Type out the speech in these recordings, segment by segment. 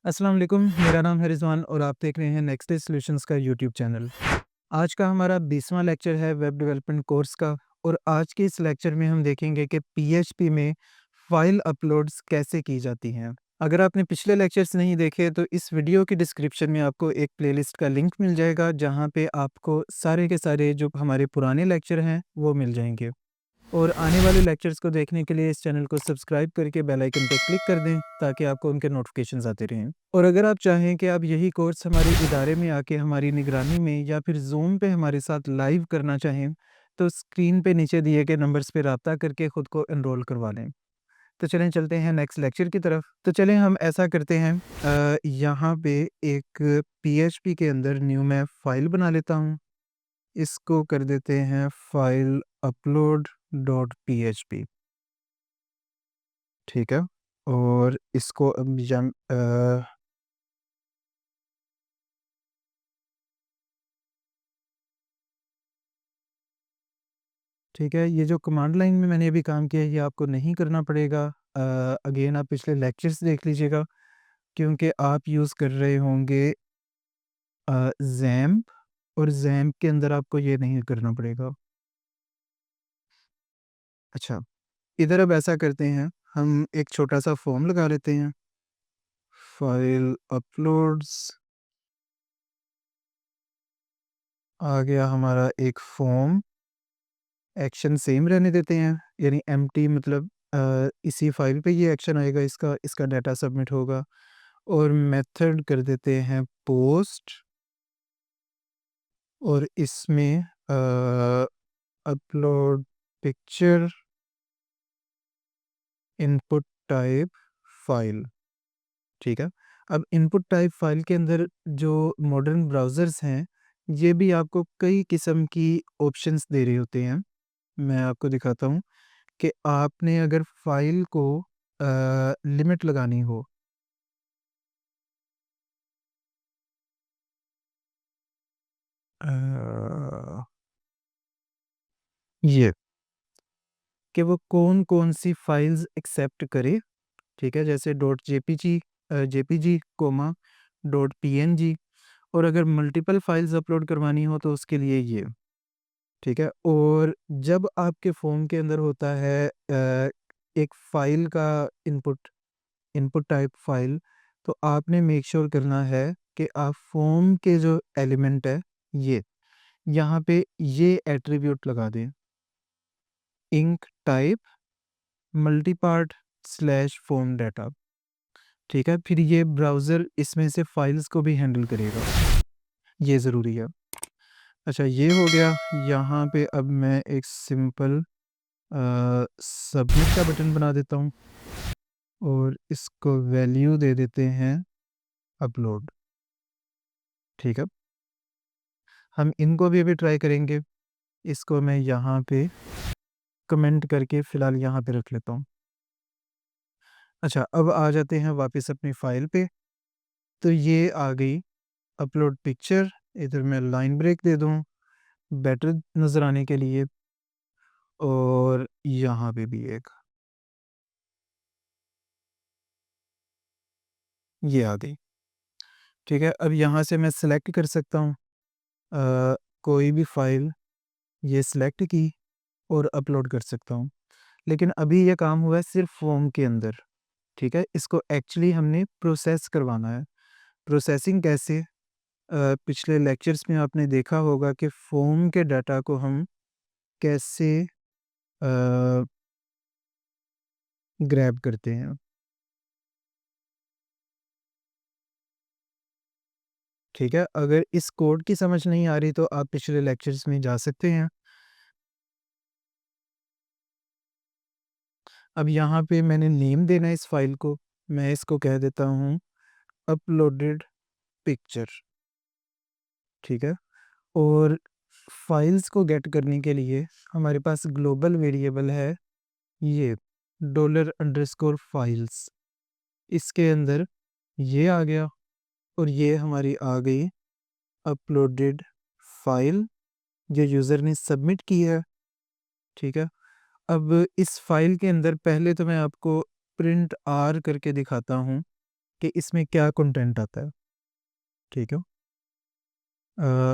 अस्सलाम वालेकुम, मेरा नाम है रिज़वान और आप देख रहे हैं नेक्स्ट डे सॉल्यूशंस का यूट्यूब चैनल। आज का हमारा 20वां लेक्चर है वेब डेवलपमेंट कोर्स का और आज के इस लेक्चर में हम देखेंगे कि पीएचपी में फ़ाइल अपलोड्स कैसे की जाती हैं। अगर आपने पिछले लेक्चर्स नहीं देखे तो इस वीडियो की डिस्क्रिप्शन में आपको एक प्लेलिस्ट का लिंक मिल जाएगा जहाँ पे आपको सारे के सारे जो हमारे पुराने लेक्चर हैं वो मिल जाएँगे। और आने वाले लेक्चर्स को देखने के लिए इस चैनल को सब्सक्राइब करके बेल आइकन पर क्लिक कर दें ताकि आपको उनके नोटिफिकेशंस आते रहें। और अगर आप चाहें कि आप यही कोर्स हमारे इदारे में आके हमारी निगरानी में या फिर ज़ूम पे हमारे साथ लाइव करना चाहें, तो स्क्रीन पे नीचे दिए गए नंबर्स पे राब्ता करके खुद को एनरोल करवा लें। तो चलें चलते हैं नेक्स्ट लेक्चर की तरफ। तो चलें हम ऐसा करते हैं यहाँ पे एक पीएचपी के अंदर न्यू मैं फ़ाइल बना लेता हूँ। इसको कर देते हैं फाइल अपलोड डॉट पीएचपी। ठीक है? और इसको अब ठीक है, ये जो कमांड लाइन में मैंने अभी काम किया है ये आपको नहीं करना पड़ेगा। अगेन आप पिछले लेक्चर्स देख लीजिएगा क्योंकि आप यूज़ कर रहे होंगे ज़ैम्प और ज़ैम्प के अंदर आपको ये नहीं करना पड़ेगा। अच्छा, इधर अब ऐसा करते हैं, हम एक छोटा-सा फॉर्म लगा लेते हैं। फाइल अपलोड्स आ गया हमारा एक फॉर्म। एक्शन सेम रहने देते हैं, यानी एम्प्टी मतलब इसी फाइल पे ये एक्शन आएगा, इसका इसका डाटा सबमिट होगा। और मेथड कर देते हैं पोस्ट और इसमें upload picture input type file. ठीक है, अब इनपुट टाइप फाइल के अंदर जो मॉडर्न ब्राउज़र्स हैं ये भी आपको कई किस्म की ऑप्शंस दे रहे होते हैं। मैं आपको दिखाता हूँ कि आपने अगर फ़ाइल को लिमिट लगानी हो अ, ये कि वो कौन-कौन सी फ़ाइल्स एक्सेप्ट करे, ठीक है? जैसे जेपीजी, कोमा, डॉट पीएनजी और अगर मल्टीपल फ़ाइल्स अपलोड करवानी हो तो उसके लिए ये, ठीक है? और जब आपके फ़ोन के अंदर होता है एक फ़ाइल का इनपुट इनपुट टाइप फाइल, तो आपने मेक श्योर करना है कि आप फॉर्म के जो एलिमेंट है ये, यहाँ पे ये एट्रीब्यूट लगा दें, enctype multipart slash form data. ठीक है, फिर ये ब्राउज़र इसमें से फाइल्स को भी हैंडल करेगा, ये ज़रूरी है। अच्छा, ये हो गया। यहाँ पे अब मैं एक सिंपल सबमिट का बटन बना देता हूँ और इसको वैल्यू दे देते हैं अपलोड। ठीक है, हम इनको भी अभी ट्राई करेंगे। इसको मैं यहाँ पे कमेंट करके फ़िलहाल यहाँ पे रख लेता हूँ। अच्छा, अब आ जाते हैं वापस अपनी फ़ाइल पे। तो ये आ गई अपलोड पिक्चर, इधर मैं लाइन ब्रेक दे दूँ बेटर नज़र आने के लिए और यहाँ पे भी एक, ये आ गई। ठीक है, अब यहाँ से मैं सेलेक्ट कर सकता हूँ कोई भी फ़ाइल, ये सेलेक्ट की और अपलोड कर सकता हूँ। लेकिन अभी ये काम हुआ है सिर्फ़ फ़ॉर्म के अंदर, ठीक है? इसको एक्चुअली हमने प्रोसेस करवाना है। प्रोसेसिंग कैसे? पिछले लेक्चर्स में आपने देखा होगा कि फ़ॉर्म के डाटा को हम कैसे ग्रैब करते हैं। ठीक है, अगर इस कोड की समझ नहीं आ रही तो आप पिछले लेक्चर्स में जा सकते हैं। अब यहाँ पे मैंने नेम देना है इस फाइल को, मैं इसको कह देता हूँ अपलोडेड पिक्चर। ठीक है, और फाइल्स को गेट करने के लिए हमारे पास ग्लोबल वेरिएबल है ये डॉलर अंडरस्कोर फाइल्स। इसके अंदर ये आ गया और ये हमारी आ गई अपलोडेड फाइल जो यूज़र ने सबमिट की है। ठीक है, अब इस फाइल के अंदर पहले तो मैं आपको प्रिंट आर करके दिखाता हूँ कि इसमें क्या कंटेंट आता है। ठीक है,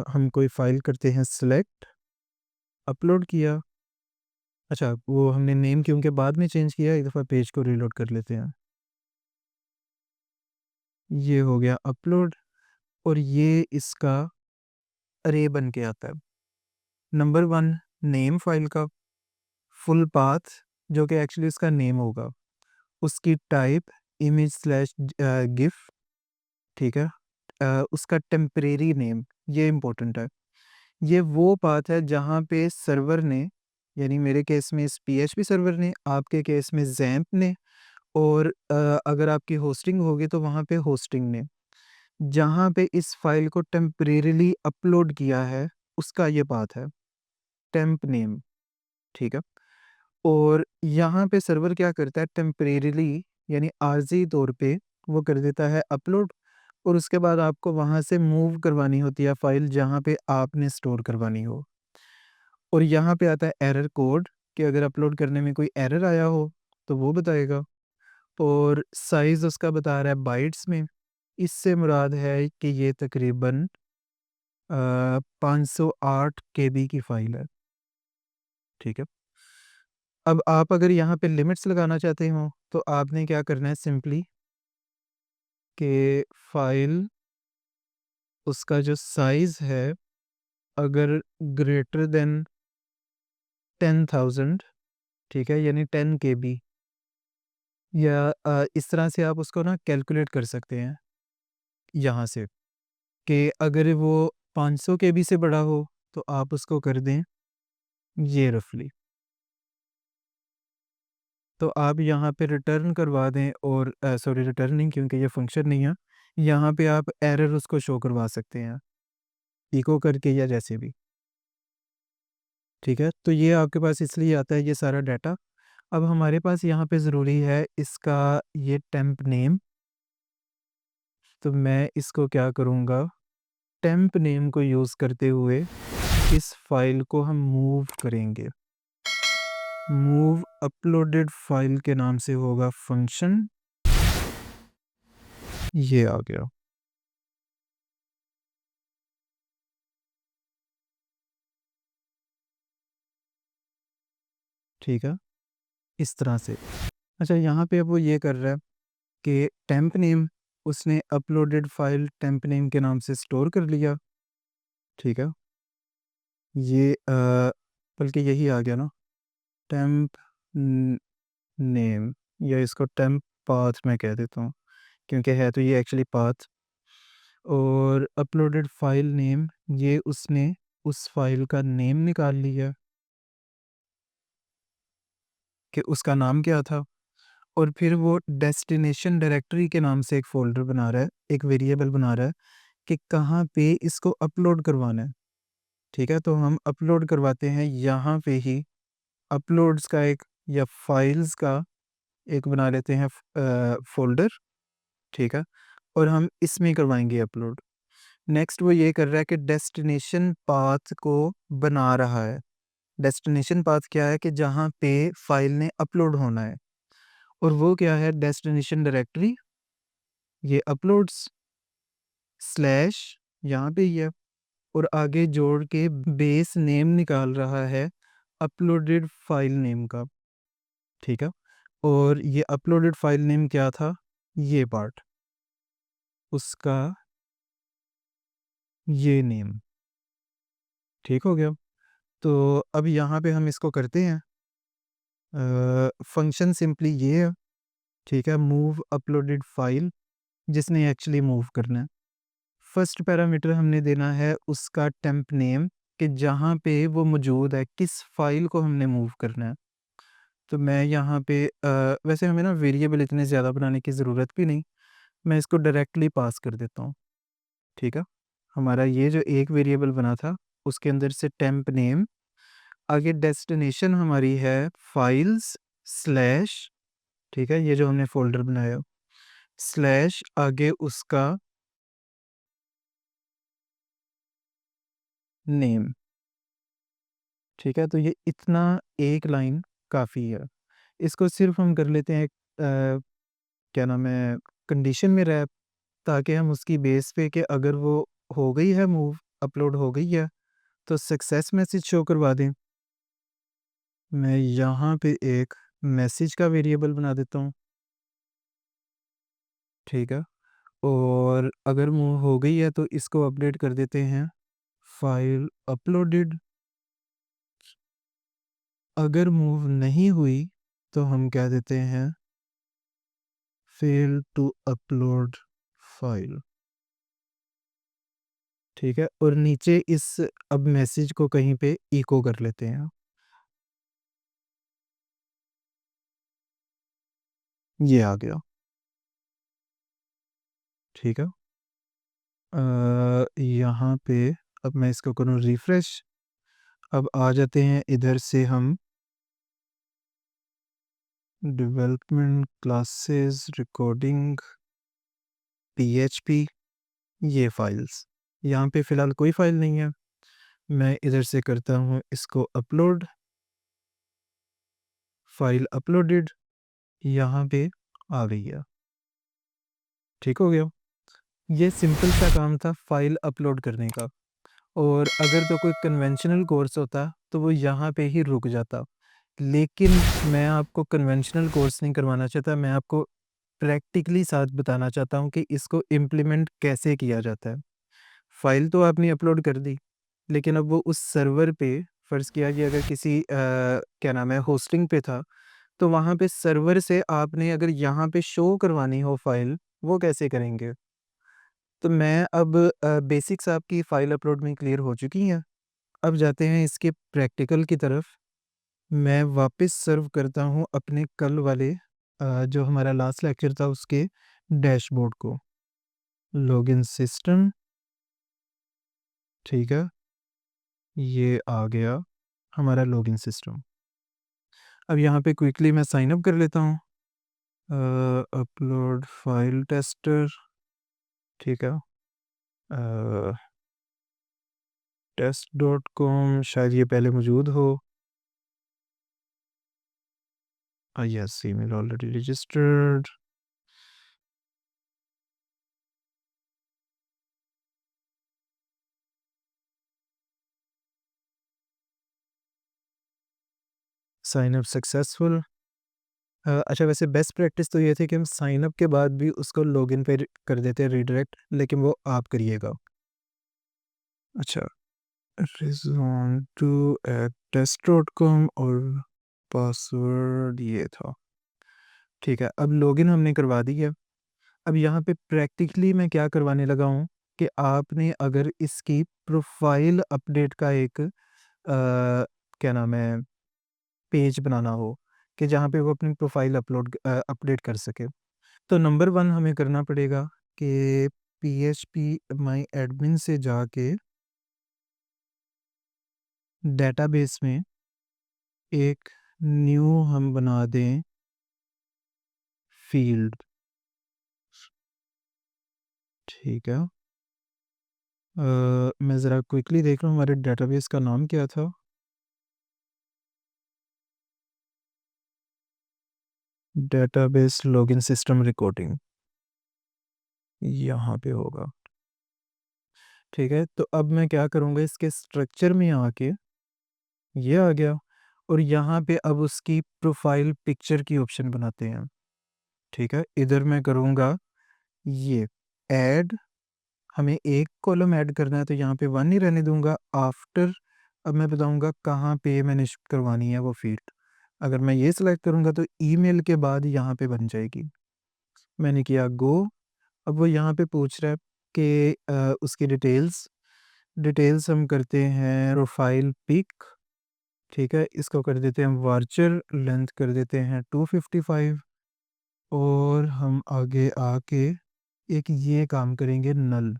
हम कोई फाइल करते हैं सिलेक्ट, अपलोड किया। अच्छा, वो हमने नेम क्योंकि बाद में चेंज किया, एक दफ़ा पेज को रीलोड कर लेते हैं। ये हो गया अपलोड और ये इसका अरे बन के आता है। नंबर 1 नेम फाइल का, फुल पाथ जो कि एक्चुअली उसका नेम होगा, उसकी टाइप इमेज स्लैश गिफ। ठीक है, उसका टेम्परेरी नेम, ये इम्पोर्टेंट है। ये वो पाथ है जहाँ पे सर्वर ने, यानी मेरे केस में इस पीएचपी सर्वर ने, आपके केस में जैम्प ने, और अगर आपकी होस्टिंग होगी तो वहाँ पे होस्टिंग ने, जहाँ पे इस फाइल को टेम्परेरीली अपलोड किया है, उसका ये पाथ है, टेम्प नेम। ठीक है, और यहाँ पे सर्वर क्या करता है, टेम्परेरीली यानी आर्जी तौर पे वो कर देता है अपलोड, और उसके बाद आपको वहाँ से मूव करवानी होती है फाइल जहाँ पे आपने स्टोर करवानी हो। और यहाँ पे आता है एरर कोड कि अगर अपलोड करने में कोई एरर आया हो तो वो बताएगा, और साइज़ उसका बता रहा है बाइट्स में। इससे मुराद है कि ये तकरीबन 508 केबी की फ़ाइल है। ठीक है, अब आप अगर यहाँ पे लिमिट्स लगाना चाहते हो तो आपने क्या करना है, सिंपली कि फ़ाइल उसका जो साइज़ है अगर ग्रेटर देन 10,000, ठीक है, यानी 10 केबी, या इस तरह से आप उसको ना कैलकुलेट कर सकते हैं यहाँ से, कि अगर वो 500 केबी से बड़ा हो तो आप उसको कर दें ये रफली, तो आप यहाँ पे रिटर्न करवा दें, और सॉरी रिटर्न नहीं क्योंकि ये फंक्शन नहीं है, यहाँ पे आप एरर उसको शो करवा सकते हैं इको करके या जैसे भी। ठीक है, तो ये आपके पास इसलिए आता है ये सारा डाटा। अब हमारे पास यहाँ पे ज़रूरी है इसका ये टेम्प नेम, तो मैं इसको क्या करूँगा, टेम्प नेम को यूज़ करते हुए इस फाइल को हम मूव करेंगे। मूव अपलोडेड फाइल के नाम से होगा फंक्शन, ये आ गया। ठीक है, इस तरह से। अच्छा, यहाँ पे अब वो ये कर रहा है कि टेम्प नेम उसने अपलोडेड फाइल टेम्प नेम के नाम से स्टोर कर लिया। ठीक है, ये बल्कि यही आ गया ना, टेम्प नेम, या इसको टेम्प पाथ मैं कह देता हूँ क्योंकि है तो ये एक्चुअली पाथ। और अपलोडेड फाइल नेम, ये उसने उस फाइल का नेम निकाल लिया कि उसका नाम क्या था, और फिर वो डेस्टिनेशन डायरेक्टरी के नाम से एक फ़ोल्डर बना रहा है, एक वेरिएबल बना रहा है कि कहाँ पे इसको अपलोड करवाना है। ठीक है, तो हम अपलोड करवाते हैं यहाँ पे ही, अपलोड्स का एक या फाइल्स का एक बना लेते हैं फ़ोल्डर। ठीक है, और हम इसमें करवाएँगे अपलोड। नेक्स्ट वो ये कर रहा है कि डेस्टिनेशन पाथ को बना रहा है। डेस्टिनेशन पाथ क्या है कि जहाँ पे फाइल ने अपलोड होना है, और वो क्या है, डेस्टिनेशन डायरेक्टरी, ये अपलोड्स स्लैश यहाँ पे ही है, और आगे जोड़ के बेस नेम निकाल रहा है अपलोडेड फाइल नेम का। ठीक है, और ये अपलोडेड फाइल नेम क्या था, ये पार्ट उसका ये नेम। ठीक हो गया, तो अब यहाँ पे हम इसको करते हैं, फंक्शन सिंपली ये है। ठीक है, मूव अपलोडेड फाइल, जिसने एक्चुअली मूव करना है। फर्स्ट पैरामीटर हमने देना है उसका टेम्प नेम, कि जहाँ पे वो मौजूद है, किस फाइल को हमने मूव करना है। तो मैं यहाँ पे वैसे हमें ना वेरिएबल इतने ज़्यादा बनाने की ज़रूरत भी नहीं, मैं इसको डायरेक्टली पास कर देता हूँ। ठीक है, हमारा ये जो एक वेरिएबल बना था उसके अंदर से टेम्प नेम, आगे डेस्टिनेशन हमारी है फाइल्स स्लैश, ठीक है, ये जो हमने फ़ोल्डर बनाया, स्लैश आगे उसका नेम। ठीक है, तो ये इतना एक लाइन काफ़ी है। इसको सिर्फ़ हम कर लेते हैं क्या नाम है, कंडीशन में रहे, ताकि हम उसकी बेस पे कि अगर वो हो गई है मूव, अपलोड हो गई है, तो सक्सेस मैसेज शो करवा दें। मैं यहाँ पे एक मैसेज का वेरिएबल बना देता हूँ, ठीक है? और अगर मूव हो गई है तो इसको अपडेट कर देते हैं फाइल अपलोडेड। अगर मूव नहीं हुई तो हम कह देते हैं फेल टू अपलोड फाइल, ठीक है? और नीचे इस अब मैसेज को कहीं पे इको कर लेते हैं। ये आ गया, ठीक है? यहाँ पे अब मैं इसको करूँ रिफ्रेश। अब आ जाते हैं इधर से हम डेवलपमेंट क्लासेस रिकॉर्डिंग पीएचपी, ये फाइल्स। यहाँ पे फ़िलहाल कोई फ़ाइल नहीं है। मैं इधर से करता हूँ इसको अपलोड, फाइल अपलोडेड, यहाँ पे आ गई है। ठीक हो गया? ये सिंपल सा काम था फाइल अपलोड करने का। और अगर तो कोई कन्वेंशनल कोर्स होता तो वो यहाँ पे ही रुक जाता। लेकिन मैं आपको कन्वेंशनल कोर्स नहीं करवाना चाहता, मैं आपको प्रैक्टिकली साथ बताना चाहता हूँ कि इसको इम्प्लीमेंट कैसे किया जाता है। फाइल तो आपने अपलोड कर दी, लेकिन अब वो उस सर्वर पे फ़र्ज़ किया कि अगर किसी क्या नाम है होस्टिंग पे था, तो वहाँ पे सर्वर से आपने अगर यहाँ पे शो करवानी हो फ़ाइल, वो कैसे करेंगे? तो मैं अब बेसिक्स आपकी फ़ाइल अपलोड में क्लियर हो चुकी हैं। अब जाते हैं इसके प्रैक्टिकल की तरफ। मैं वापस सर्व करता हूँ अपने कल वाले जो हमारा लास्ट लेक्चर था उसके डैशबोर्ड को। लॉगिन सिस्टम, ठीक है? ये आ गया हमारा लॉगिन सिस्टम। अब यहाँ पे क्विकली मैं साइन अप कर लेता हूँ। अपलोड फाइल टेस्टर, ठीक है? टेस्ट डॉट कॉम शायद ये पहले मौजूद हो। Yes, email already registered. Sign up successful. अच्छा, वैसे बेस्ट प्रैक्टिस तो ये थी कि हम साइन अप के बाद भी उसको लॉगिन पे कर देते हैं रीडायरेक्ट, लेकिन वो आप करिएगा। अच्छा, रिजॉन two at test dot com और पासवर्ड ये था, ठीक है? अब लॉगिन हमने करवा दी है। अब यहाँ पे प्रैक्टिकली मैं क्या करवाने लगा हूँ कि आपने अगर इसकी प्रोफाइल अपडेट का एक क्या नाम है पेज बनाना हो कि जहाँ पे वो अपनी प्रोफाइल अपडेट कर सके, तो नंबर वन हमें करना पड़ेगा कि पीएचपी माई एडमिन से जाके डेटाबेस में एक न्यू हम बना दें फील्ड, ठीक है? मैं ज़रा क्विकली देख रहा हूँ हमारे डेटाबेस का नाम क्या था। डेटाबेस लॉगिन सिस्टम रिकॉर्डिंग, यहाँ पे होगा, ठीक है? तो अब मैं क्या करूँगा, इसके स्ट्रक्चर में आके ये आ गया और यहाँ पे अब उसकी प्रोफाइल पिक्चर की ऑप्शन बनाते हैं, ठीक है? इधर मैं करूँगा ये ऐड, हमें एक कॉलम ऐड करना है तो यहाँ पे 1 ही रहने दूँगा। आफ्टर अब मैं बताऊँगा कहाँ पे मैंने शिफ्ट करवानी है वो फ़ील्ड। अगर मैं ये सिलेक्ट करूँगा तो ईमेल के बाद यहाँ पे बन जाएगी। मैंने किया गो। अब वो यहाँ पे पूछ रहा है कि उसकी डिटेल्स हम करते हैं प्रोफाइल पिक, ठीक है? इसको कर देते हैं वार्चर, लेंथ कर देते हैं 255 और हम आगे आके एक ये काम करेंगे नल।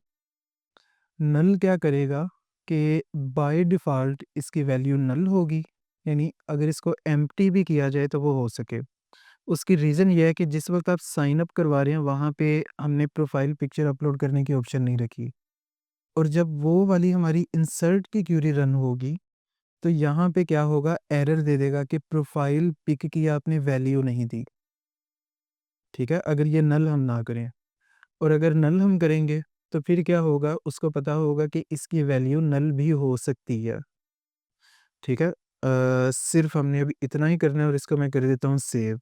नल क्या करेगा कि बाय डिफ़ॉल्ट इसकी वैल्यू नल होगी, यानी अगर इसको एम्प्टी भी किया जाए तो वो हो सके। उसकी रीज़न ये है कि जिस वक़्त आप साइन अप करवा रहे हैं वहाँ पे हमने प्रोफ़ाइल पिक्चर अपलोड करने की ऑप्शन नहीं रखी और जब वो वाली हमारी इंसर्ट की क्वेरी रन होगी, तो यहाँ पे क्या होगा, एरर दे देगा कि प्रोफ़ाइल पिक की आपने वैल्यू नहीं दी। ठीक है? अगर ये नल हम ना करें, और अगर नल हम करेंगे तो फिर क्या होगा, उसको पता होगा कि इसकी वैल्यू नल भी हो सकती है। ठीक है? सिर्फ़ हमने अभी इतना ही करना है और इसको मैं कर देता हूँ सेव।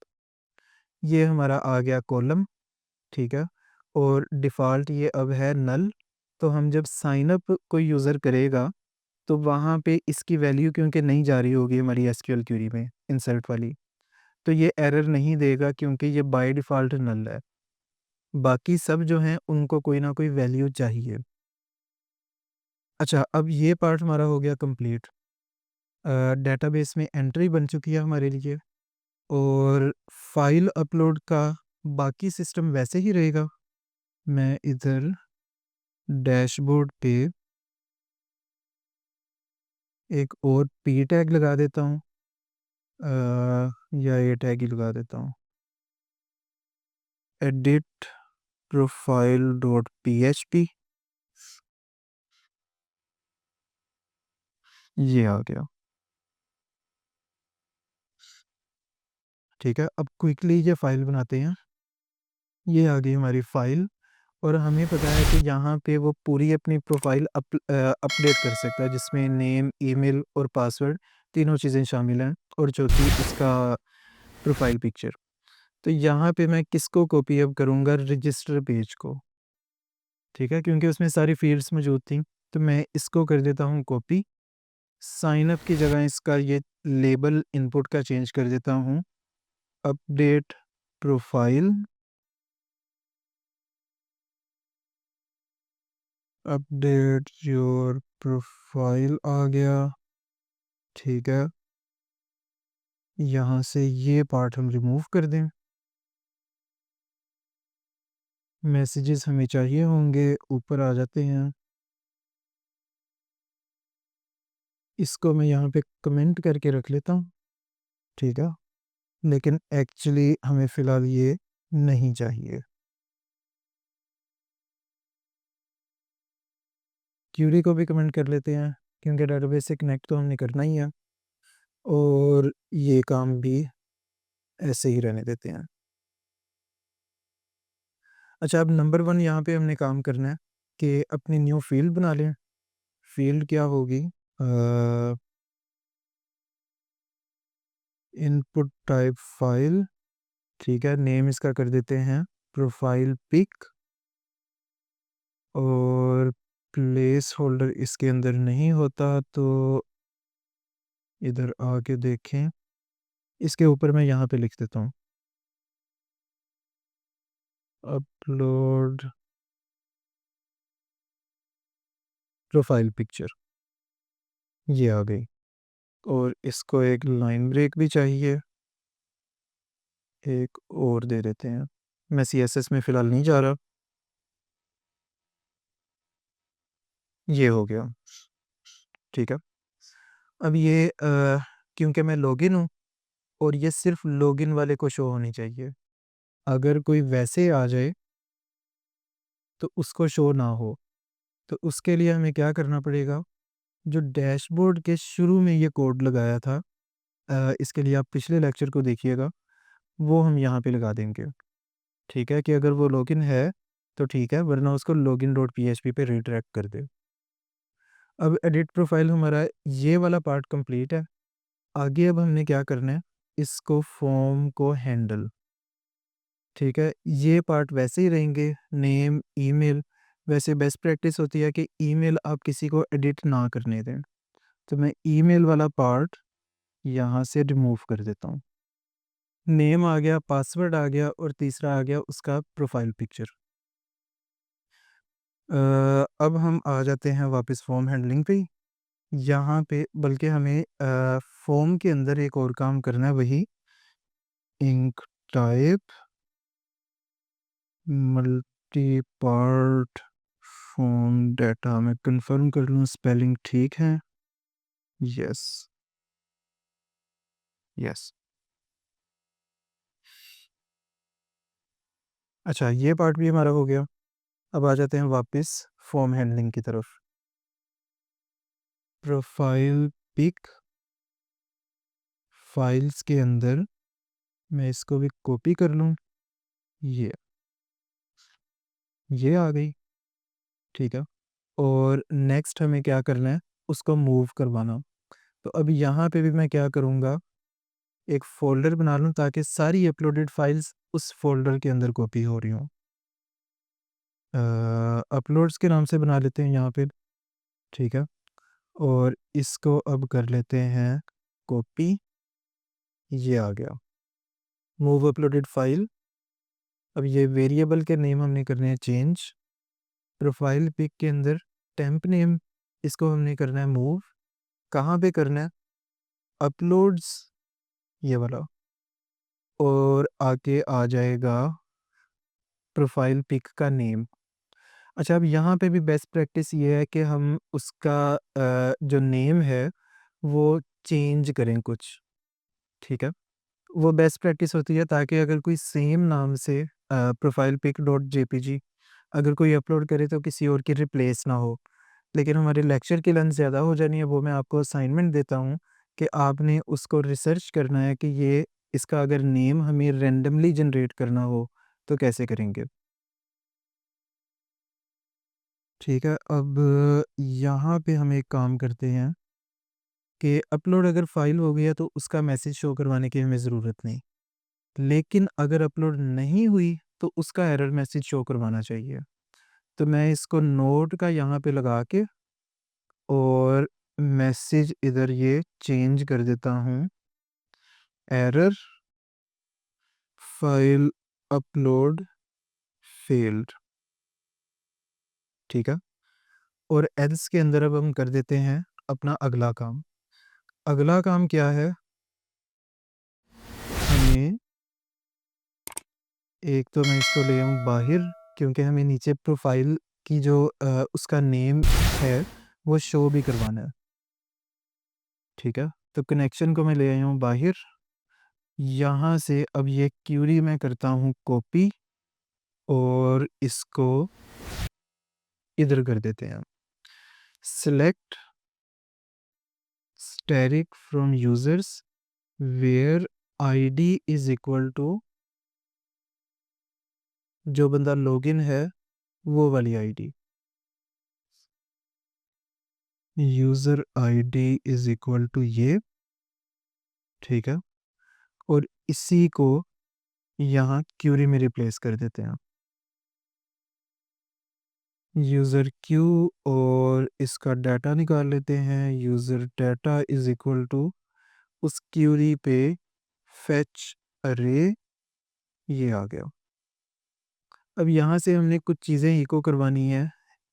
ये हमारा आ गया कॉलम, ठीक है? और डिफ़ॉल्ट ये अब है नल, तो हम जब साइन अप कोई यूज़र करेगा, तो वहाँ पे इसकी वैल्यू क्योंकि नहीं जा रही होगी हमारी एसक्यूएल क्वेरी में, इंसर्ट वाली, तो ये एरर नहीं देगा क्योंकि ये बाय डिफ़ॉल्ट नल है। बाकी सब जो हैं उनको कोई ना कोई वैल्यू चाहिए। अच्छा, अब ये पार्ट हमारा हो गया कंप्लीट। डेटाबेस में एंट्री बन चुकी है हमारे लिए, और फाइल अपलोड का बाकी सिस्टम वैसे ही रहेगा। मैं इधर डैशबोर्ड पे एक और पी टैग लगा देता हूँ, या ये टैग ही लगा देता हूँ, एडिट प्रोफाइल डॉट पीएचपी। ये आ गया। ठीक है, अब क्विकली ये फाइल बनाते हैं। ये आ गई हमारी फाइल, और हमें पता है कि यहाँ पे वो पूरी अपनी प्रोफाइल अपडेट कर सकता है, जिसमें नेम, ईमेल और पासवर्ड तीनों चीज़ें शामिल हैं, और चौथी इसका प्रोफाइल पिक्चर। तो यहाँ पे मैं किसको कॉपी अब करूँगा, रजिस्टर पेज को। ठीक है, क्योंकि उसमें सारी फील्ड्स मौजूद थी, तो मैं इसको कर देता हूँ कॉपी। साइन अप की जगह इसका ये लेबल इनपुट का चेंज कर देता हूँ, update profile, update your profile आ गया। ठीक है, यहाँ से ये पार्ट हम रिमूव कर दें। मैसेजेस हमें चाहिए होंगे, ऊपर आ जाते हैं। इसको मैं यहाँ पे कमेंट करके रख लेता हूँ, ठीक है? लेकिन एक्चुअली हमें फ़िलहाल ये नहीं चाहिए। क्यूरी को भी कमेंट कर लेते हैं, क्योंकि डेटाबेस से कनेक्ट तो हमने करना ही है, और ये काम भी ऐसे ही रहने देते हैं। अच्छा, अब नंबर 1 यहाँ पे हमने काम करना है कि अपनी न्यू फ़ील्ड बना लें। फ़ील्ड क्या होगी? इनपुट टाइप फ़ाइल, ठीक है? नेम इसका कर देते हैं प्रोफाइल पिक, और प्लेस होल्डर इसके अंदर नहीं होता, तो इधर आके देखें, इसके ऊपर मैं यहाँ पे लिख देता हूँ, अपलोड प्रोफाइल पिक्चर। ये आ गई, और इसको एक लाइन ब्रेक भी चाहिए, एक और दे देते हैं। मैं सीएसएस में फ़िलहाल नहीं जा रहा। ये हो गया, ठीक है? अब ये क्योंकि मैं लॉगिन हूँ, और ये सिर्फ़ लॉगिन वाले को शो होनी चाहिए। अगर कोई वैसे आ जाए तो उसको शो ना हो, तो उसके लिए हमें क्या करना पड़ेगा, जो डैशबोर्ड के शुरू में ये कोड लगाया था, इसके लिए आप पिछले लेक्चर को देखिएगा, वो हम यहाँ पे लगा देंगे। ठीक है, कि अगर वो लॉगिन है तो ठीक है, वरना उसको लॉगिन डॉट पीएचपी पे रिडायरेक्ट कर दे। अब एडिट प्रोफाइल हमारा ये वाला पार्ट कंप्लीट है। आगे अब हमने क्या करना है, इसको फॉर्म को हैंडल, ठीक है? ये पार्ट वैसे ही रहेंगे, नेम, ईमेल। वैसे बेस्ट प्रैक्टिस होती है कि ईमेल आप किसी को एडिट ना करने दें, तो मैं ईमेल वाला पार्ट यहाँ से रिमूव कर देता हूँ। नेम आ गया, पासवर्ड आ गया, और तीसरा आ गया उसका प्रोफाइल पिक्चर। अब हम आ जाते हैं वापस फॉर्म हैंडलिंग पे ही। यहाँ पे बल्कि हमें फॉर्म के अंदर एक और काम करना है, वही enctype multipart form data. मैं कंफर्म कर लूँ स्पेलिंग ठीक है? Yes, yes. अच्छा, ये पार्ट भी हमारा हो गया। अब आ जाते हैं वापस फॉर्म हैंडलिंग की तरफ। प्रोफाइल पिक, फाइल्स के अंदर मैं इसको भी कॉपी कर लूँ, ये ये आ गई, ठीक है। और नेक्स्ट हमें क्या करना है, उसको मूव करवाना। तो अब यहाँ पे भी मैं क्या करूँगा, एक फ़ोल्डर बना लूँ ताकि सारी अपलोडेड फाइल्स उस फ़ोल्डर के अंदर कॉपी हो रही हों। अपलोड्स के नाम से बना लेते हैं यहाँ पे, ठीक है। और इसको अब कर लेते हैं कॉपी, ये आ गया मूव अपलोडेड फाइल। अब ये वेरिएबल के नेम हमने करने हैं चेंज, प्रोफाइल पिक के अंदर टेम्प नेम इसको हमने करना है मूव। कहाँ पे करना है, अपलोड्स, ये वाला। और आगे आ जाएगा प्रोफाइल पिक का नेम। अच्छा, अब यहाँ पे भी बेस्ट प्रैक्टिस ये है कि हम उसका जो नेम है वो चेंज करें कुछ, ठीक है। वो बेस्ट प्रैक्टिस होती है ताकि अगर कोई सेम नाम से प्रोफाइल पिक डॉट जेपीजी अगर कोई अपलोड करे तो किसी और की रिप्लेस ना हो। लेकिन हमारे लेक्चर की लेंथ ज़्यादा हो जानी है, वो मैं आपको असाइनमेंट देता हूँ कि आपने उसको रिसर्च करना है कि ये इसका अगर नेम हमें रैंडमली जनरेट करना हो तो कैसे करेंगे, ठीक है। अब यहाँ पे हम एक काम करते हैं कि अपलोड अगर फ़ाइल हो गई है तो उसका मैसेज शो करवाने की हमें ज़रूरत नहीं। लेकिन अगर अपलोड नहीं हुई तो उसका एरर मैसेज शो करवाना चाहिए। तो मैं इसको नोट का यहाँ पे लगा के और मैसेज इधर ये चेंज कर देता हूँ, एरर फाइल अपलोड फेल्ड, ठीक है। और एल्स के अंदर अब हम कर देते हैं अपना अगला काम। अगला काम क्या है, हमें एक तो मैं इसको ले आऊँ बाहर क्योंकि हमें नीचे प्रोफाइल की जो उसका नेम है वो शो भी करवाना है, ठीक है। तो कनेक्शन को मैं ले आया हूँ बाहर। यहाँ से अब ये क्यूरी मैं करता हूँ कॉपी और इसको इधर कर देते हैं, select static from users where ID is equal to जो बंदा लॉगिन है वो वाली ID, user ID is equal to ये, ठीक है। और इसी को यहाँ क्यूरी में रिप्लेस कर देते हैं, यूज़र क्यू। और इसका डाटा निकाल लेते हैं, user data is equal to उस क्यूरी पे फेच अरे, ये आ गया। अब यहाँ से हमने कुछ चीज़ें इको करवानी है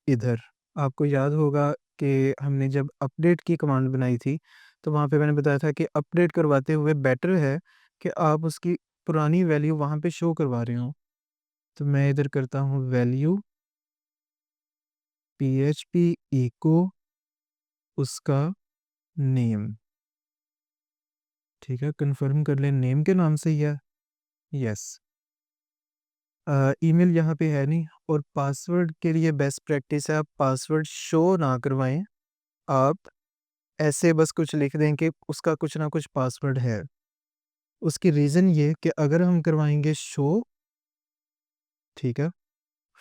इधर। आपको याद होगा कि हमने जब अपडेट की कमांड बनाई थी तो वहाँ पे मैंने बताया था कि अपडेट करवाते हुए बेटर है कि आप उसकी पुरानी वैल्यू वहाँ पे शो करवा रहे हो। तो मैं इधर करता हूँ वैल्यू php इको उसका नेम, ठीक है। कंफर्म कर लें नेम के नाम से ही है, यस। ईमेल यहाँ पे है नहीं। और पासवर्ड के लिए बेस्ट प्रैक्टिस है आप पासवर्ड शो ना करवाएं, आप ऐसे बस कुछ लिख दें कि उसका कुछ ना कुछ पासवर्ड है। उसकी रीज़न ये कि अगर हम करवाएंगे शो, ठीक है,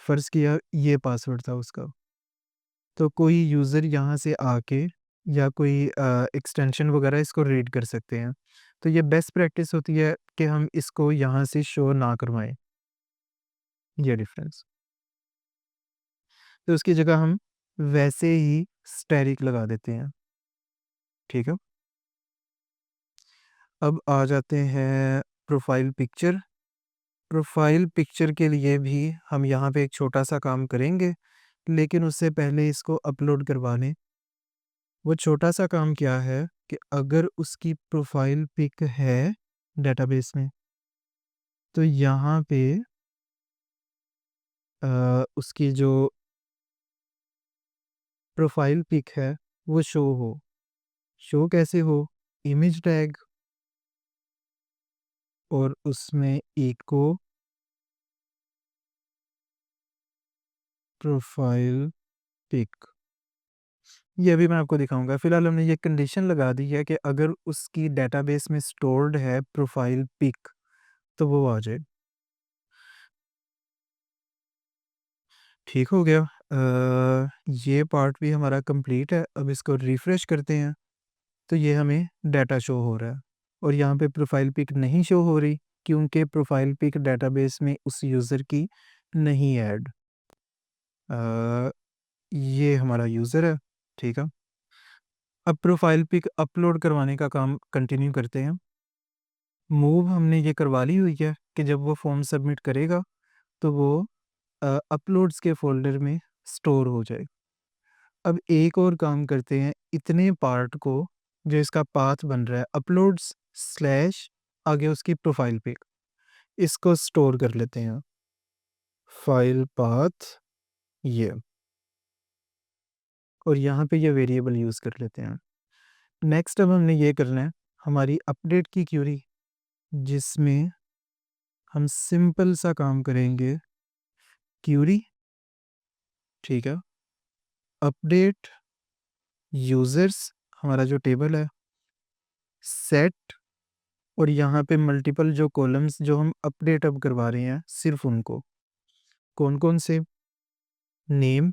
फ़र्ज़ किया ये पासवर्ड था उसका, तो कोई यूज़र यहाँ से आके या कोई एक्सटेंशन वगैरह इसको रीड कर सकते हैं। तो ये बेस्ट प्रैक्टिस होती है कि हम इसको यहाँ से शो ना करवाएं, ये डिफरेंस। तो उसकी जगह हम वैसे ही स्टैटिक लगा देते हैं, ठीक है। अब आ जाते हैं प्रोफाइल पिक्चर। प्रोफाइल पिक्चर के लिए भी हम यहाँ पे एक छोटा सा काम करेंगे, लेकिन उससे पहले इसको अपलोड करवा लें। वो छोटा सा काम क्या है कि अगर उसकी प्रोफाइल पिक है डेटाबेस में तो यहाँ पे उसकी जो प्रोफाइल पिक है वो शो हो। शो कैसे हो, इमेज टैग और उसमें इको प्रोफाइल पिक, ये भी मैं आपको दिखाऊंगा। फिलहाल हमने ये कंडीशन लगा दी है कि अगर उसकी डेटाबेस में स्टोर्ड है प्रोफाइल पिक तो वो आ जाए। ठीक हो गया। ये पार्ट भी हमारा कंप्लीट है। अब इसको रिफ्रेश करते हैं तो ये हमें डाटा शो हो रहा है और यहाँ पे प्रोफाइल पिक नहीं शो हो रही क्योंकि प्रोफाइल पिक डाटाबेस में उस यूज़र की नहीं ऐड। ये हमारा यूज़र है, ठीक है। अब प्रोफाइल पिक अपलोड करवाने का काम कंटिन्यू करते हैं। मूव हमने ये करवा ली हुई है कि जब वो फॉर्म सबमिट करेगा तो वो अपलोड्स के फ़ोल्डर में स्टोर हो जाए। अब एक और काम करते हैं, इतने पार्ट को जो इसका पाथ बन रहा है अपलोड्स स्लैश आगे उसकी प्रोफाइल पिक, इसको स्टोर कर लेते हैं। फाइल पाथ ये, और यहाँ पे ये वेरिएबल यूज़ कर लेते हैं। नेक्स्ट अब हमने ये करना है हमारी अपडेट की क्यूरी, जिसमें हम सिंपल सा काम करेंगे। क्यूरी, ठीक है, अपडेट यूज़र्स हमारा जो टेबल है, सेट, और यहाँ पे मल्टीपल जो कॉलम्स जो हम अपडेट अब करवा रहे हैं सिर्फ उनको, कौन कौन से, नेम,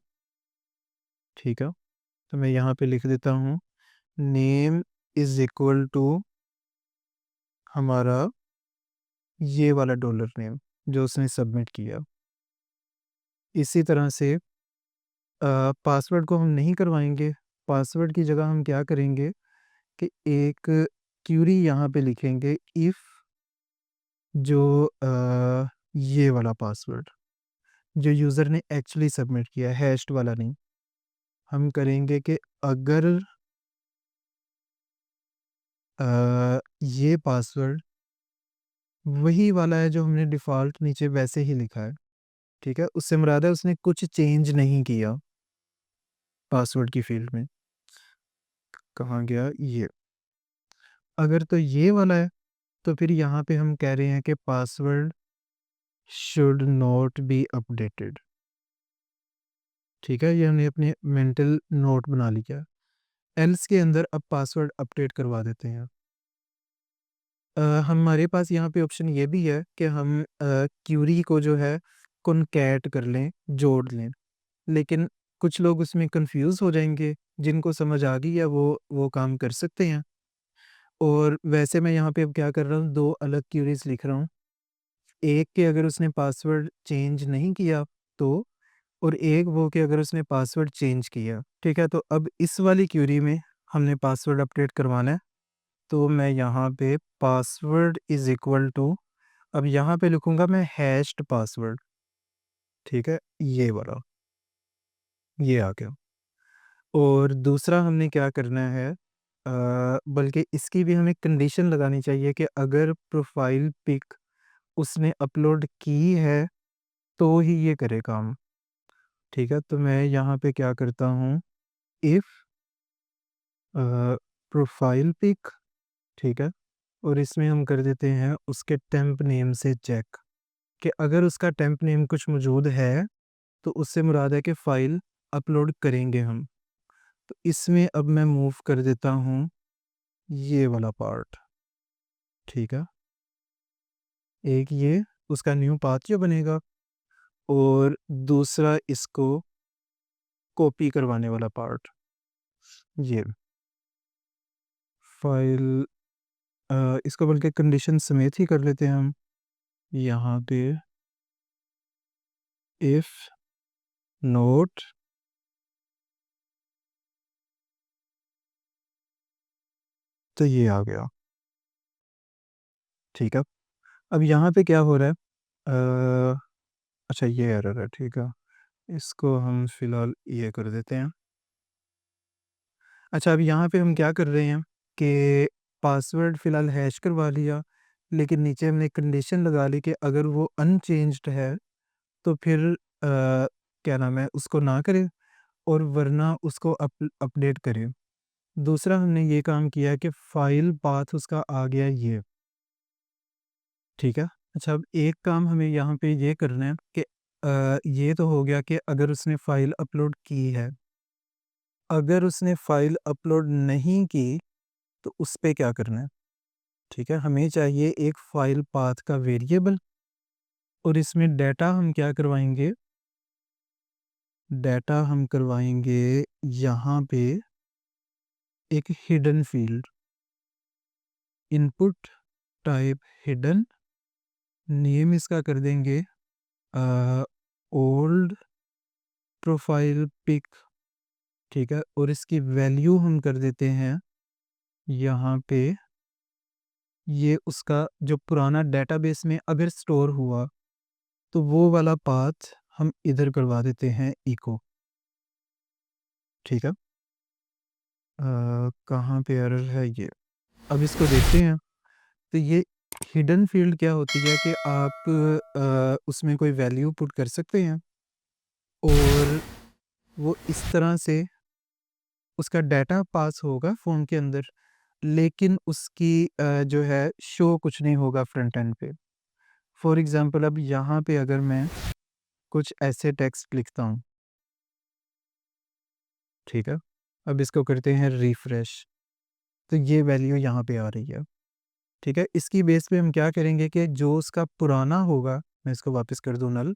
ठीक है। तो मैं यहाँ पे लिख देता हूँ नेम इज इक्वल टू हमारा ये वाला डॉलर नेम जो उसने सबमिट किया। इसी तरह से पासवर्ड को हम नहीं करवाएंगे। पासवर्ड की जगह हम क्या करेंगे कि एक क्यूरी यहाँ पे लिखेंगे इफ़ जो ये वाला पासवर्ड जो यूज़र ने एक्चुअली सबमिट किया है, हैश्ड वाला नहीं। हम करेंगे कि अगर ये पासवर्ड वही वाला है जो हमने डिफ़ॉल्ट नीचे वैसे ही लिखा है, ठीक है? उससे मुराद है उसने कुछ चेंज नहीं किया पासवर्ड की फ़ील्ड में। कहाँ गया ये? अगर तो ये वाला है, तो फिर यहाँ पे हम कह रहे हैं कि password should not be updated, ठीक है? ये हमने अपने मेंटल नोट बना लिया। एल्स के अंदर अब पासवर्ड अपडेट करवा देते हैं। हमारे पास यहाँ पे ऑप्शन ये भी है कि हम क्यूरी को जो है कॉनकैट कर लें, जोड़ लें। लेकिन कुछ लोग उसमें कंफ्यूज हो जाएंगे, जिनको समझ आ गई है वो काम कर सकते हैं। और वैसे मैं यहाँ पे अब क्या कर रहा हूँ, दो अलग क्यूरीज लिख रहा हूँ। एक कि अगर उसने पासवर्ड चेंज नहीं किया तो, और एक वो कि अगर उसने पासवर्ड चेंज किया, ठीक है। तो अब इस वाली क्यूरी में हमने पासवर्ड अपडेट करवाना है। तो मैं यहाँ पे पासवर्ड इज इक्वल टू, अब यहाँ पे लिखूंगा मैं हैश्ड पासवर्ड, ठीक है, ये वाला, ये आ गया। और दूसरा हमने क्या करना है, बल्कि इसकी भी हमें कंडीशन लगानी चाहिए कि अगर प्रोफाइल पिक उसने अपलोड की है तो ही ये करे काम, ठीक है। तो मैं यहाँ पे क्या करता हूँ, इफ़ प्रोफाइल पिक, ठीक है, और इसमें हम कर देते हैं उसके टेम्प नेम से चेक कि अगर उसका टेम्प नेम कुछ मौजूद है तो उससे मुराद है कि फ़ाइल अपलोड करेंगे हम। तो इसमें अब मैं मूव कर देता हूँ ये वाला पार्ट, ठीक है। एक ये उसका न्यू पाथ जो बनेगा, और दूसरा इसको कॉपी करवाने वाला पार्ट, ये फाइल, इसको बल्कि कंडीशन समेत ही कर लेते हैं हम। यहाँ पे इफ़ नोट, तो ये आ गया, ठीक है। अब यहाँ पे क्या हो रहा है, अच्छा ये एरर है, ठीक है। इसको हम फ़िलहाल ये कर देते हैं। अच्छा, अब यहाँ पे हम क्या कर रहे हैं कि पासवर्ड फ़िलहाल हैश करवा लिया, लेकिन नीचे हमने कंडीशन लगा ली कि अगर वो अनचेंज्ड है तो फिर क्या नाम है उसको ना करें, और वरना उसको अपडेट करें। दूसरा हमने ये काम किया है कि फ़ाइल पाथ उसका आ गया ये, ठीक है। अच्छा, अब एक काम हमें यहाँ पे ये करना है कि ये तो हो गया कि अगर उसने फ़ाइल अपलोड की है। अगर उसने फ़ाइल अपलोड नहीं की तो उस पे क्या करना है, ठीक है। हमें चाहिए एक फ़ाइल पाथ का वेरिएबल, और इसमें डाटा हम क्या करवाएंगे, डाटा हम करवाएंगे यहाँ पे एक hidden field, input type hidden, name इसका कर देंगे ओल्ड प्रोफाइल पिक, ठीक है। और इसकी वैल्यू हम कर देते हैं यहाँ पे, ये उसका जो पुराना डेटाबेस में अगर स्टोर हुआ तो वो वाला पाथ हम इधर करवा देते हैं इको, ठीक है। कहाँ पे एरर है ये, अब इसको देखते हैं। तो ये हिडन फील्ड क्या होती है कि आप उसमें कोई वैल्यू पुट कर सकते हैं और वो इस तरह से उसका डाटा पास होगा फ़ोन के अंदर, लेकिन उसकी जो है शो कुछ नहीं होगा फ्रंट एंड पे। फॉर एग्ज़ाम्पल अब यहाँ पे अगर मैं कुछ ऐसे टेक्स्ट लिखता हूँ, ठीक है। अब इसको करते हैं रिफ्रेश, तो ये वैल्यू यहाँ पे आ रही है, ठीक है। इसकी बेस पे हम क्या करेंगे कि जो उसका पुराना होगा, मैं इसको वापस कर दूँ नल,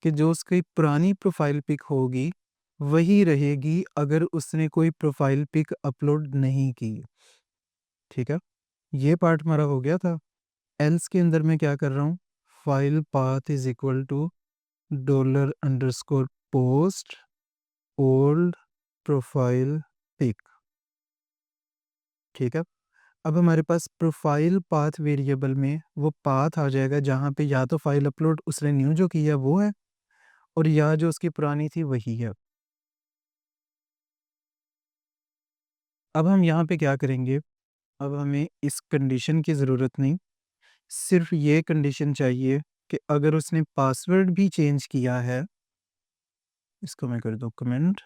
कि जो उसकी पुरानी प्रोफाइल पिक होगी वही रहेगी अगर उसने कोई प्रोफाइल पिक अपलोड नहीं की, ठीक है। ये पार्ट हमारा हो गया था। एल्स के अंदर मैं क्या कर रहा हूँ, file path is equal to dollar underscore post old profile pic, ठीक है। अब हमारे पास प्रोफाइल पाथ वेरिएबल में वो पाथ आ जाएगा जहाँ पे या तो फाइल अपलोड उसने न्यू जो की है वो है, और या जो उसकी पुरानी थी वही है। अब हम यहाँ पे क्या करेंगे, अब हमें इस कंडीशन की ज़रूरत नहीं, सिर्फ ये कंडीशन चाहिए कि अगर उसने पासवर्ड भी चेंज किया है, इसको मैं कर दूँ कमेंट,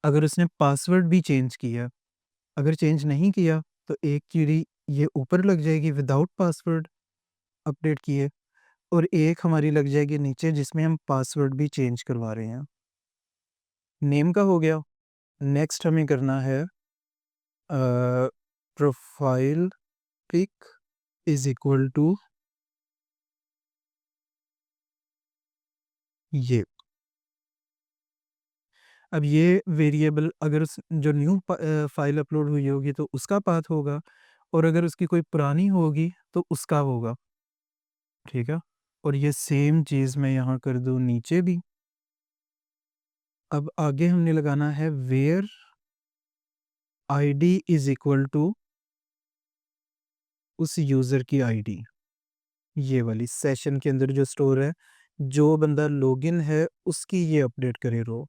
अगर उसने पासवर्ड भी चेंज किया, अगर चेंज नहीं किया तो एक क्वेरी ये ऊपर लग जाएगी विदाउट पासवर्ड अपडेट किए, और एक हमारी लग जाएगी नीचे जिसमें हम पासवर्ड भी चेंज करवा रहे हैं। नेम का हो गया। नेक्स्ट हमें करना है profile pic is equal to ये। अब ये वेरिएबल अगर उस जो न्यू फाइल अपलोड हुई होगी तो उसका पाथ होगा, और अगर उसकी कोई पुरानी होगी तो उसका होगा, ठीक है। और ये सेम चीज़ मैं यहाँ कर दूँ नीचे भी। अब आगे हमने लगाना है where ID is equal to उस यूज़र की आईडी, ये वाली सेशन के अंदर जो स्टोर है, जो बंदा लॉगिन है उसकी ये अपडेट करे रो,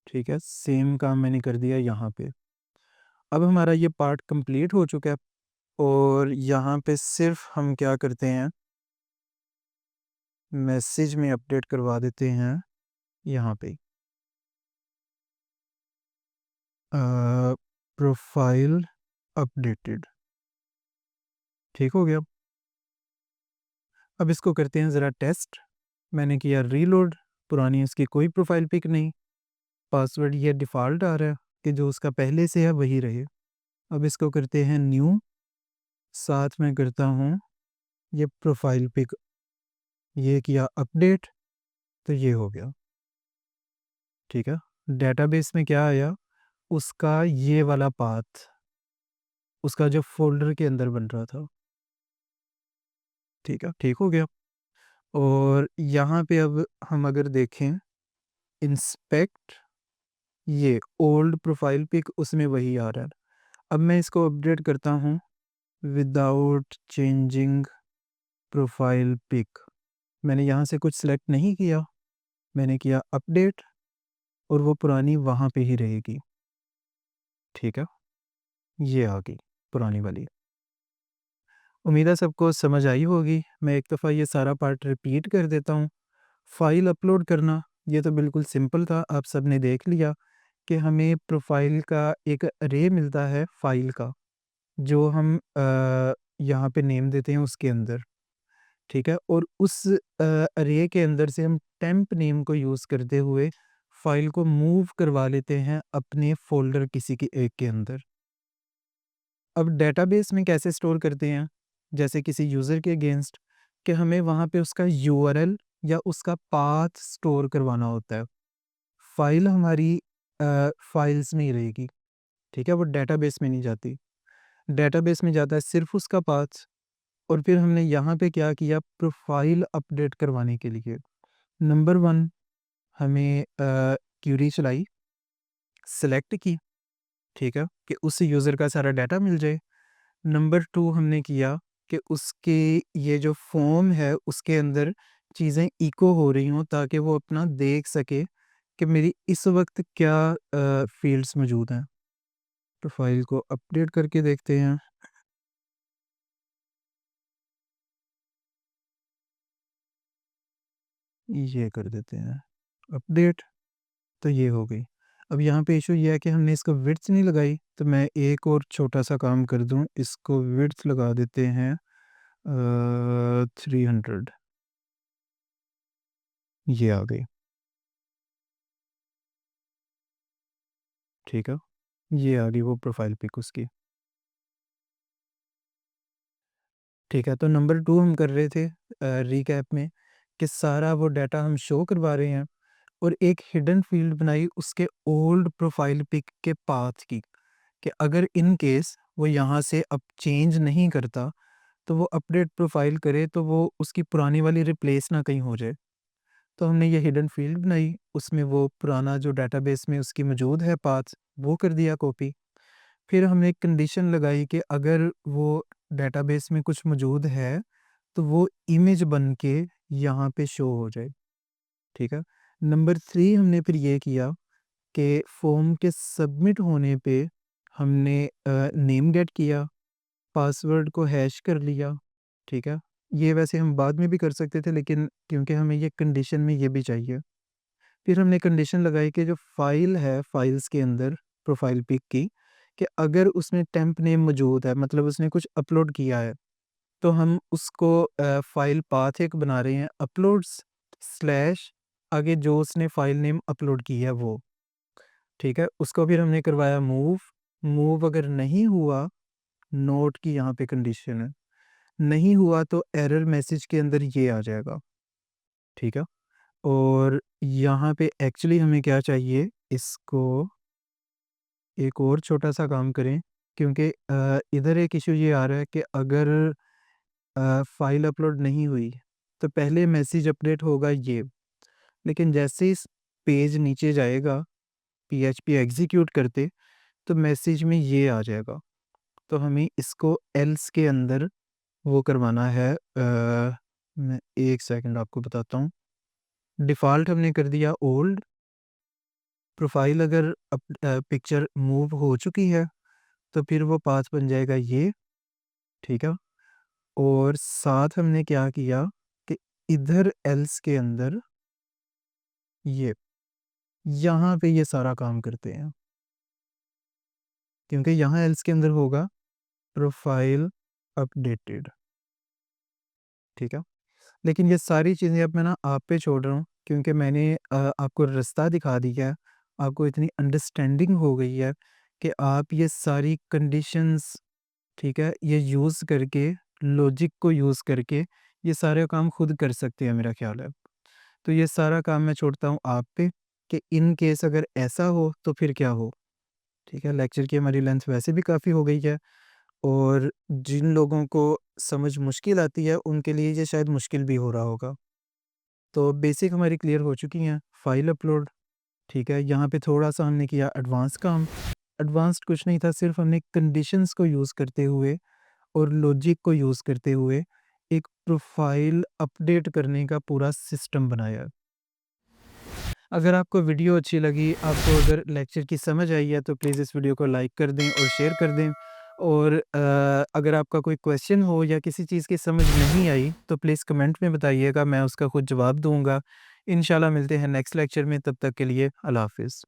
ठीक है। सेम काम मैंने कर दिया यहाँ पे। अब हमारा ये पार्ट कंप्लीट हो चुका है, और यहाँ पे सिर्फ हम क्या करते हैं, मैसेज में अपडेट करवा देते हैं यहाँ पे प्रोफाइल अपडेटेड, ठीक हो गया। अब इसको करते हैं ज़रा टेस्ट। मैंने किया रीलोड, पुरानी इसकी कोई प्रोफाइल पिक नहीं, पासवर्ड ये डिफ़ॉल्ट आ रहा है कि जो उसका पहले से है वही रहे। अब इसको करते हैं न्यू, साथ में करता हूँ ये प्रोफाइल पिक, ये किया अपडेट, तो ये हो गया, ठीक है। डेटाबेस में क्या आया, उसका ये वाला पाथ, उसका जो फ़ोल्डर के अंदर बन रहा था, ठीक है, ठीक हो गया। और यहाँ पे अब हम अगर देखें इंस्पेक्ट, ये ओल्ड प्रोफाइल पिक उसमें वही आ रहा है। अब मैं इसको अपडेट करता हूँ विदाउट चेंजिंग प्रोफाइल पिक, मैंने यहाँ से कुछ सेलेक्ट नहीं किया, मैंने किया अपडेट, और वो पुरानी वहाँ पे ही रहेगी, ठीक है। ये आ गई पुरानी वाली। उम्मीद है सबको समझ आई होगी। मैं एक दफ़ा ये सारा पार्ट रिपीट कर देता हूँ। फ़ाइल अपलोड करना ये तो बिल्कुल सिंपल था, आप सब ने देख लिया कि हमें प्रोफाइल का एक अरे मिलता है फ़ाइल का, जो हम यहाँ पे नेम देते हैं उसके अंदर, ठीक है। और उस अरे के अंदर से हम टेम्प नेम को यूज़ करते हुए फ़ाइल को मूव करवा लेते हैं अपने फ़ोल्डर किसी के एक के अंदर। अब डेटाबेस में कैसे स्टोर करते हैं, जैसे किसी यूज़र के अगेंस्ट, कि हमें वहाँ पे उसका यूआरएल या उसका पाथ स्टोर करवाना होता है। फ़ाइल हमारी फ़ाइल्स में ही रहेगी, ठीक है? वो डेटाबेस में नहीं जाती। डेटाबेस में जाता है सिर्फ़ उसका पाथ। और फिर हमने यहाँ पे क्या किया, प्रोफ़ाइल अपडेट करवाने के लिए नंबर 1 हमें क्वेरी चलाई, सेलेक्ट की, ठीक है? कि उस यूज़र का सारा डाटा मिल जाए। नंबर 2 हमने किया कि उसके ये जो फ़ॉर्म है उसके अंदर चीज़ें इको हो रही हों ताकि वो अपना देख सके कि मेरी इस वक़्त क्या फ़ील्ड्स मौजूद हैं। प्रोफ़ाइल को अपडेट करके देखते हैं। ये कर देते हैं अपडेट, तो ये हो गई। अब यहाँ पे इश्यू ये है कि हमने इसको विड्थ नहीं लगाई, तो मैं एक और छोटा-सा काम कर दूँ, इसको विड्थ लगा देते हैं 300, ये आ गई, ठीक है? ये आ गई वो प्रोफ़ाइल पिक उसकी, ठीक है? तो नंबर 2 हम कर रहे थे रिकैप में कि सारा वो डाटा हम शो करवा रहे हैं और एक हिडन फ़ील्ड बनाई उसके ओल्ड प्रोफ़ाइल पिक के पाथ की, कि अगर इन केस वो यहाँ से अब चेंज नहीं करता, तो वो अपडेट प्रोफ़ाइल करे तो वो उसकी पुरानी वाली रिप्लेस ना कहीं हो जाए। तो हमने ये हिडन फ़ील्ड बनाई, उसमें वो पुराना जो डेटाबेस में उसकी मौजूद है पाथ, वो कर दिया कॉपी। फिर हमने एक कंडीशन लगाई कि अगर वो डेटाबेस में कुछ मौजूद है, तो वो इमेज बन के यहाँ पे शो हो जाए, ठीक है? नंबर 3 हमने फिर ये किया कि फ़ॉर्म के सबमिट होने पे हमने नेम गेट किया, पासवर्ड को हैश कर लिया, ठीक है? ये वैसे हम बाद में भी कर सकते थे लेकिन क्योंकि हमें ये कंडीशन में ये भी चाहिए। फिर हमने कंडीशन लगाई कि जो फ़ाइल है, फ़ाइल्स के अंदर प्रोफ़ाइल पिक की, कि अगर उसमें टेम्प नेम मौजूद है, मतलब उसने कुछ अपलोड किया है, तो हम उसको फ़ाइल पाथ एक बना रहे हैं, अपलोड्स स्लैश आगे जो उसने फ़ाइल नेम अपलोड की है वो, ठीक है? उसको फिर हमने करवाया मूव, मूव अगर नहीं हुआ, नोट की यहाँ पे कंडीशन है, नहीं हुआ तो एरर मैसेज के अंदर ये आ जाएगा, ठीक है? और यहाँ पे एक्चुअली हमें क्या चाहिए, इसको एक और छोटा-सा काम करें क्योंकि इधर एक इश्यू ये आ रहा है कि अगर फ़ाइल अपलोड नहीं हुई, तो पहले मैसेज अपडेट होगा ये, लेकिन जैसे ही पेज नीचे जाएगा, पीएचपी एग्ज़ीक्यूट करते, तो मैसेज में ये आ जाएगा। तो हमें इसको एल्स के अंदर वो करवाना है मैं 1 सेकंड आपको बताता हूँ। डिफ़ॉल्ट हमने कर दिया ओल्ड, प्रोफ़ाइल अगर पिक्चर मूव हो चुकी है, तो फिर वो पाथ बन जाएगा ये, ठीक है? और साथ हमने क्या किया कि इधर एल्स के अंदर ये, यहाँ पे ये सारा काम करते हैं, क्योंकि यहाँ एल्स के अंदर होगा प्रोफ़ाइल अपडेटेड, ठीक है? लेकिन ये सारी चीज़ें अब मैं ना आप पे छोड़ रहा हूँ क्योंकि मैंने आपको रास्ता दिखा दिया है, आपको इतनी अंडरस्टैंडिंग हो गई है कि आप ये सारी कंडीशंस, ठीक है, ये यूज़ करके, लॉजिक को यूज़ करके ये सारे काम खुद कर सकते हैं मेरा ख़्याल है। तो ये सारा काम मैं छोड़ता हूँ आप पे कि इन केस अगर ऐसा हो तो फिर क्या हो, ठीक है? लेक्चर की हमारी लेंथ वैसे भी काफ़ी हो गई है और जिन लोगों को समझ मुश्किल आती है उनके लिए ये शायद मुश्किल भी हो रहा होगा। तो बेसिक हमारी क्लियर हो चुकी हैं, फ़ाइल अपलोड, ठीक है? यहाँ पे थोड़ा-सा हमने किया एडवांस काम, एडवांस्ड कुछ नहीं था, सिर्फ़ हमने कंडीशंस को यूज़ करते हुए और लॉजिक को यूज़ करते हुए एक प्रोफ़ाइल अपडेट करने का पूरा सिस्टम बनाया। अगर आपको वीडियो अच्छी लगी, आपको अगर लेक्चर की समझ आई है तो प्लीज़ इस वीडियो को लाइक कर दें और शेयर कर दें। और अगर आपका कोई क्वेश्चन हो या किसी चीज़ की समझ नहीं आई तो प्लीज़ कमेंट में बताइएगा, मैं उसका खुद जवाब दूँगा। इंशाल्लाह मिलते हैं नेक्स्ट लेक्चर में, तब तक के लिए अल्लाह हाफ़िज़।